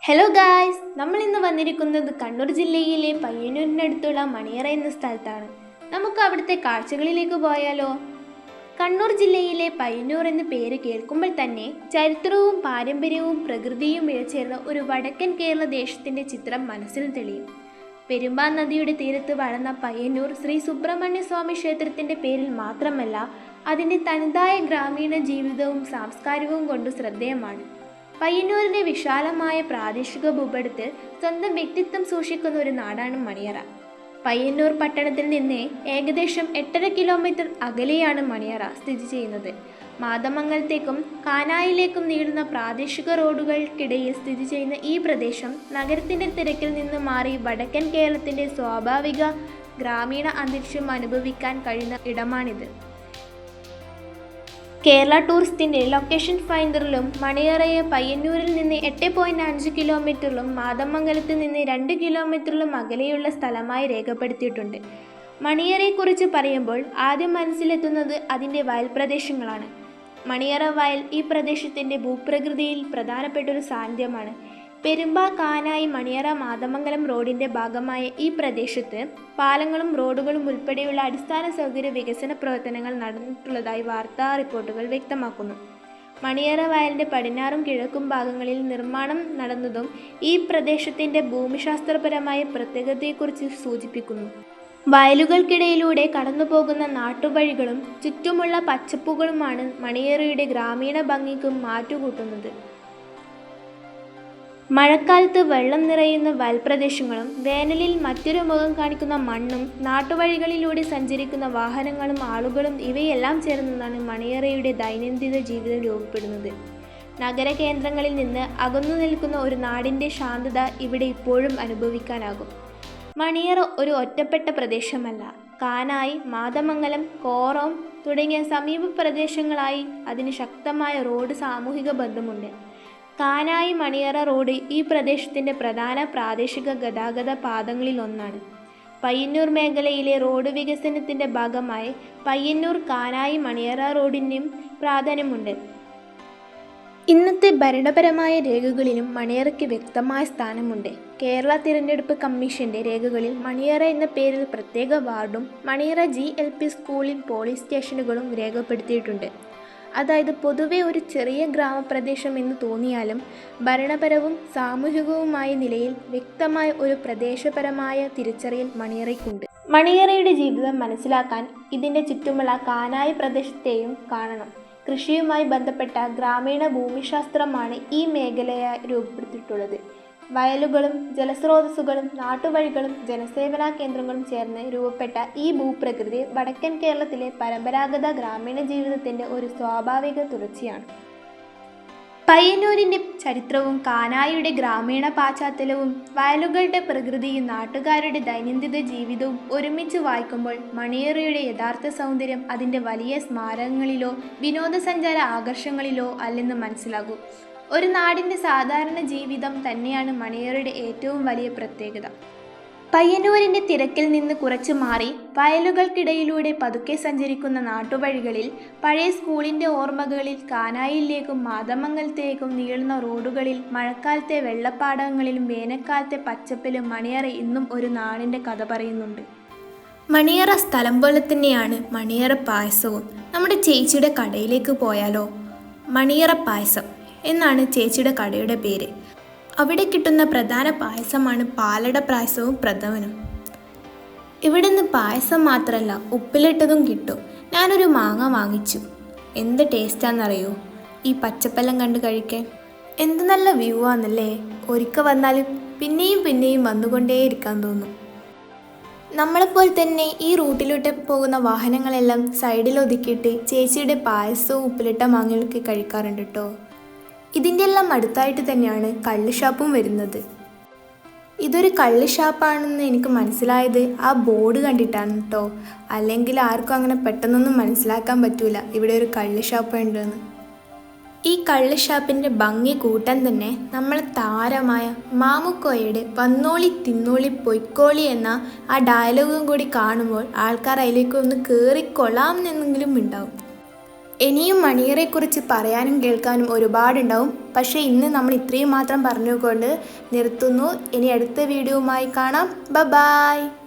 Hello guys, നമ്മൾ ഇന്ന് വന്നിരിക്കുന്നത് കണ്ണൂർ ജില്ലയിലെ പയ്യന്നൂരിനടുത്തുള്ള മണിയറ എന്ന സ്ഥലത്താണ്. നമുക്ക് അവിടുത്തെ കാഴ്ചകളിലേക്ക് പോയാലോ? കണ്ണൂർ ജില്ലയിലെ പയ്യന്നൂർ എന്ന പേര് കേൾക്കുമ്പോൾ തന്നെ ചരിത്രവും പാരമ്പര്യവും പ്രകൃതിയും ഇഴചേർന്ന ഒരു വടക്കൻ കേരള ദേശത്തിൻ്റെ ചിത്രം മനസ്സിൽ തെളിയും. പെരുമ്പാ നദിയുടെ തീരത്ത് വളർന്ന പയ്യന്നൂർ ശ്രീ സുബ്രഹ്മണ്യ സ്വാമി ക്ഷേത്രത്തിൻ്റെ പേരിൽ മാത്രമല്ല, അതിൻ്റെ തനതായ ഗ്രാമീണ ജീവിതവും സാംസ്കാരികവും കൊണ്ട് ശ്രദ്ധേയമാണ്. പയ്യന്നൂരിൻ്റെ വിശാലമായ പ്രാദേശിക ഭൂപടത്തിൽ സ്വന്തം വ്യക്തിത്വം സൂക്ഷിക്കുന്ന ഒരു നാടാണ് മണിയറ. പയ്യന്നൂർ പട്ടണത്തിൽ നിന്ന് ഏകദേശം 8.5 കിലോമീറ്റർ അകലെയാണ് മണിയറ സ്ഥിതി ചെയ്യുന്നത്. മാതമംഗലത്തേക്കും കാനായിലേക്കും നീളുന്ന പ്രാദേശിക റോഡുകൾക്കിടയിൽ സ്ഥിതി ചെയ്യുന്ന ഈ പ്രദേശം നഗരത്തിൻ്റെ തിരക്കിൽ നിന്ന് മാറി വടക്കൻ കേരളത്തിൻ്റെ സ്വാഭാവിക ഗ്രാമീണ അന്തരീക്ഷം അനുഭവിക്കാൻ കഴിയുന്ന ഇടമാണിത്. കേരള ടൂറിസ്റ്റിൻ്റെ ലൊക്കേഷൻ ഫൈൻഡറിലും മണിയറയെ പയ്യന്നൂരിൽ നിന്ന് 8.5 കിലോമീറ്ററിലും മാതമംഗലത്ത് നിന്ന് 2 കിലോമീറ്ററിലും അകലെയുള്ള സ്ഥലമായി രേഖപ്പെടുത്തിയിട്ടുണ്ട്. മണിയറയെക്കുറിച്ച് പറയുമ്പോൾ ആദ്യം മനസ്സിലെത്തുന്നത് അതിൻ്റെ വയൽ പ്രദേശങ്ങളാണ്. മണിയറ വയൽ ഈ പ്രദേശത്തിൻ്റെ ഭൂപ്രകൃതിയിൽ പ്രധാനപ്പെട്ടൊരു സാന്നിധ്യമാണ്. പെരുമ്പാ കാനായി മണിയറ മാതമംഗലം റോഡിൻ്റെ ഭാഗമായ ഈ പ്രദേശത്ത് പാലങ്ങളും റോഡുകളും ഉൾപ്പെടെയുള്ള അടിസ്ഥാന സൗകര്യ വികസന പ്രവർത്തനങ്ങൾ നടന്നിട്ടുള്ളതായി വാർത്താ റിപ്പോർട്ടുകൾ വ്യക്തമാക്കുന്നു. മണിയറ വയലിൻ്റെ പടിഞ്ഞാറും കിഴക്കും ഭാഗങ്ങളിൽ നിർമ്മാണം നടന്നതും ഈ പ്രദേശത്തിൻ്റെ ഭൂമിശാസ്ത്രപരമായ പ്രത്യേകതയെക്കുറിച്ച് സൂചിപ്പിക്കുന്നു. വയലുകൾക്കിടയിലൂടെ കടന്നുപോകുന്ന നാട്ടുവഴികളും ചുറ്റുമുള്ള പച്ചപ്പുകളുമാണ് മണിയറയുടെ ഗ്രാമീണ ഭംഗിക്ക് മാറ്റുകൂട്ടുന്നത്. മഴക്കാലത്ത് വെള്ളം നിറയുന്ന വയൽപ്രദേശങ്ങളും വേനലിൽ മറ്റൊരു മുഖം കാണിക്കുന്ന മണ്ണും നാട്ടുവഴികളിലൂടെ സഞ്ചരിക്കുന്ന വാഹനങ്ങളും ആളുകളും ഇവയെല്ലാം ചേർന്നതാണ് മണിയറയുടെ ദൈനംദിന ജീവിതം രൂപപ്പെടുന്നത്. നഗര കേന്ദ്രങ്ങളിൽ നിന്ന് അകന്നു നിൽക്കുന്ന ഒരു നാടിൻ്റെ ശാന്തത ഇവിടെ ഇപ്പോഴും അനുഭവിക്കാനാകും. മണിയറ ഒരു ഒറ്റപ്പെട്ട പ്രദേശമല്ല. കാനായി, മാതമംഗലം, കോറോം തുടങ്ങിയ സമീപ പ്രദേശങ്ങളായി അതിന് ശക്തമായ റോഡ് സാമൂഹിക ബന്ധമുണ്ട്. കാനായി മണിയറ റോഡ് ഈ പ്രദേശത്തിൻ്റെ പ്രധാന പ്രാദേശിക ഗതാഗത പാതകളിലൊന്നാണ്. പയ്യന്നൂർ മേഖലയിലെ റോഡ് വികസനത്തിൻ്റെ ഭാഗമായി പയ്യന്നൂർ കാനായി മണിയറ റോഡിനും പ്രാധാന്യമുണ്ട്. ഇന്നത്തെ ഭരണപരമായ രേഖകളിലും മണിയറയ്ക്ക് വ്യക്തമായ സ്ഥാനമുണ്ട്. കേരള തിരഞ്ഞെടുപ്പ് കമ്മീഷൻ്റെ രേഖകളിൽ മണിയറ എന്ന പേരിൽ പ്രത്യേക വാർഡും മണിയറ GLP സ്കൂളിൽ പോലീസ് സ്റ്റേഷനുകളും രേഖപ്പെടുത്തിയിട്ടുണ്ട്. അതായത് പൊതുവെ ഒരു ചെറിയ ഗ്രാമപ്രദേശം എന്ന് തോന്നിയാലും ഭരണപരവും സാമൂഹികവുമായ നിലയിൽ വ്യക്തമായ ഒരു പ്രദേശപരമായ തിരിച്ചറിയൽ മണിയറയ്ക്കുണ്ട്. മണിയറയുടെ ജീവിതം മനസ്സിലാക്കാൻ ഇതിൻ്റെ ചുറ്റുമുള്ള കാനായി പ്രദേശത്തെയും കാണണം. കൃഷിയുമായി ബന്ധപ്പെട്ട ഗ്രാമീണ ഭൂമിശാസ്ത്രമാണ് ഈ മേഖലയായി രൂപപ്പെടുത്തിയിട്ടുള്ളത്. വയലുകളും ജലസ്രോതസ്സുകളും നാട്ടുവഴികളും ജനസേവനാ കേന്ദ്രങ്ങളും ചേർന്ന് രൂപപ്പെട്ട ഈ ഭൂപ്രകൃതി വടക്കൻ കേരളത്തിലെ പരമ്പരാഗത ഗ്രാമീണ ജീവിതത്തിൻ്റെ ഒരു സ്വാഭാവിക തുടർച്ചയാണ്. പയ്യന്നൂരിൻ്റെ ചരിത്രവും കാനായിയുടെ ഗ്രാമീണ പാശ്ചാത്തലവും വയലുകളുടെ പ്രകൃതിയും നാട്ടുകാരുടെ ദൈനംദിന ജീവിതവും ഒരുമിച്ച് വായിക്കുമ്പോൾ മണിയറയുടെ യഥാർത്ഥ സൗന്ദര്യം അതിൻ്റെ വലിയ സ്മാരകങ്ങളിലോ വിനോദസഞ്ചാര ആകർഷങ്ങളിലോ അല്ലെന്ന് മനസ്സിലാകും. ഒരു നാടിൻ്റെ സാധാരണ ജീവിതം തന്നെയാണ് മണിയറയുടെ ഏറ്റവും വലിയ പ്രത്യേകത. പയ്യന്നൂരിൻ്റെ തിരക്കിൽ നിന്ന് കുറച്ച് മാറി വയലുകൾക്കിടയിലൂടെ പതുക്കെ സഞ്ചരിക്കുന്ന നാട്ടുവഴികളിൽ പഴയ സ്കൂളിൻ്റെ ഓർമ്മകളിൽ കാനായിലേക്കും മാതമംഗലത്തേക്കും നീളുന്ന റോഡുകളിൽ മഴക്കാലത്തെ വെള്ളപ്പാടങ്ങളിലും വേനൽക്കാലത്തെ പച്ചപ്പിലും മണിയറ ഇന്നും ഒരു നാടിൻ്റെ കഥ പറയുന്നുണ്ട്. മണിയറ സ്ഥലം പോലെ തന്നെയാണ് മണിയറ പായസവും. നമ്മുടെ ചേച്ചിയുടെ കടയിലേക്ക് പോയാലോ? മണിയറ പായസം എന്നാണ് ചേച്ചിയുടെ കടയുടെ പേര്. അവിടെ കിട്ടുന്ന പ്രധാന പായസമാണ് പാലട പായസവും പ്രഥമനും. ഇവിടെ നിന്ന് പായസം മാത്രമല്ല, ഉപ്പിലിട്ടതും കിട്ടും. ഞാനൊരു മാങ്ങ വാങ്ങിച്ചു. എന്ത് ടേസ്റ്റാണെന്നറിയോ ഈ പച്ചപ്പെല്ലാം കണ്ട് കഴിക്കാൻ? എന്ത് നല്ല വ്യൂ ആണെന്നല്ലേ. ഒരിക്കൽ വന്നാലും പിന്നെയും വന്നുകൊണ്ടേയിരിക്കാൻ തോന്നും. നമ്മളെപ്പോലെ തന്നെ ഈ റൂട്ടിലോട്ട് പോകുന്ന വാഹനങ്ങളെല്ലാം സൈഡിൽ ഒതുക്കിയിട്ട് ചേച്ചിയുടെ പായസവും ഉപ്പിലിട്ട മാങ്ങയൊക്കെ കഴിക്കാറുണ്ട് കേട്ടോ. ഇതിൻ്റെ എല്ലാം അടുത്തായിട്ട് തന്നെയാണ് കള്ള് ഷാപ്പും വരുന്നത്. ഇതൊരു കള്ള് ഷാപ്പാണെന്ന് എനിക്ക് മനസ്സിലായത് ആ ബോർഡ് കണ്ടിട്ടാണ് കേട്ടോ. അല്ലെങ്കിൽ ആർക്കും അങ്ങനെ പെട്ടെന്നൊന്നും മനസ്സിലാക്കാൻ പറ്റൂല ഇവിടെ ഒരു കള്ള് ഷാപ്പ് ഉണ്ടെന്ന്. ഈ കള്ള് ഷാപ്പിൻ്റെ ഭംഗി കൂട്ടാൻ തന്നെ നമ്മളെ താരമായ മാമുക്കോയുടെ വന്നോളി തിന്നോളി പൊയ്ക്കോളി എന്ന ആ ഡയലോഗും കൂടി കാണുമ്പോൾ ആൾക്കാർ അതിലേക്ക് ഒന്ന് കയറിക്കൊള്ളാം എന്നെങ്കിലും ഉണ്ടാവും. ഇനിയും മണിയറയെക്കുറിച്ച് പറയാനും കേൾക്കാനും ഒരുപാടുണ്ടാവും. പക്ഷേ ഇന്ന് നമ്മൾ ഇത്രയും മാത്രം പറഞ്ഞുകൊണ്ട് നിർത്തുന്നു. ഇനി അടുത്ത വീഡിയോവുമായി കാണാം. ബൈ.